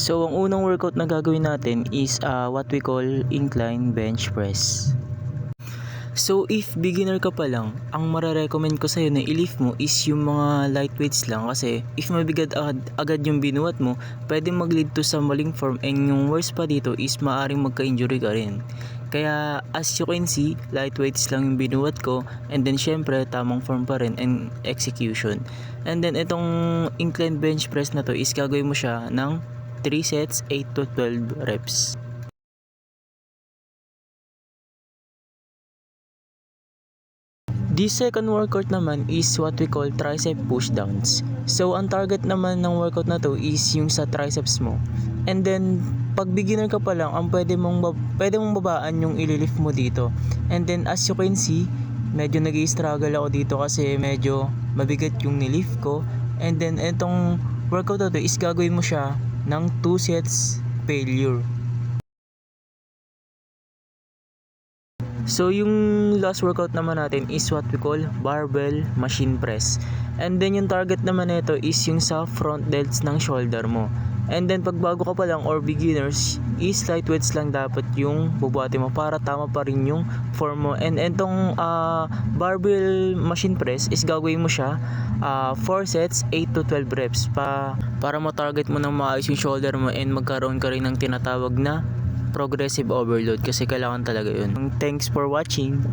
So, ang unang workout na gagawin natin is what we call incline bench press. So, if beginner ka pa lang, ang mararecommend ko sa'yo na i-lift mo is yung mga light weights lang kasi if mabigat agad yung binuhat mo, pwede mag-lead to sa maling form and yung worst pa dito is maaring magka-injury ka rin. Kaya as you can see, light weights lang yung binuhat ko and then syempre tamang form pa rin and execution. And then itong incline bench press na to is gagawin mo siya ng 3 sets, 8 to 12 reps. This second workout naman is what we call tricep pushdowns. So, ang target naman ng workout na to is yung sa triceps mo. And then, pag beginner ka pa lang, ang pwede mong babaan yung ililift mo dito. And then, as you can see, medyo nag-i-struggle ako dito kasi medyo mabigat yung nilift ko. And then, itong workout na to is gagawin mo siya ng 2 sets failure. So, yung last workout naman natin is what we call barbell machine press. And then, yung target naman nito is yung sa front delts ng shoulder mo. And then, pag bago ka pa lang or beginners, is light weights lang dapat yung bubuhati mo para tama pa rin yung form mo. And itong barbell machine press is gagawin mo siya 4 sets, 8 to 12 reps para ma-target mo ng maayos yung shoulder mo and magkaroon ka rin ng tinatawag na progressive overload kasi kailangan talaga yun. Thanks for watching.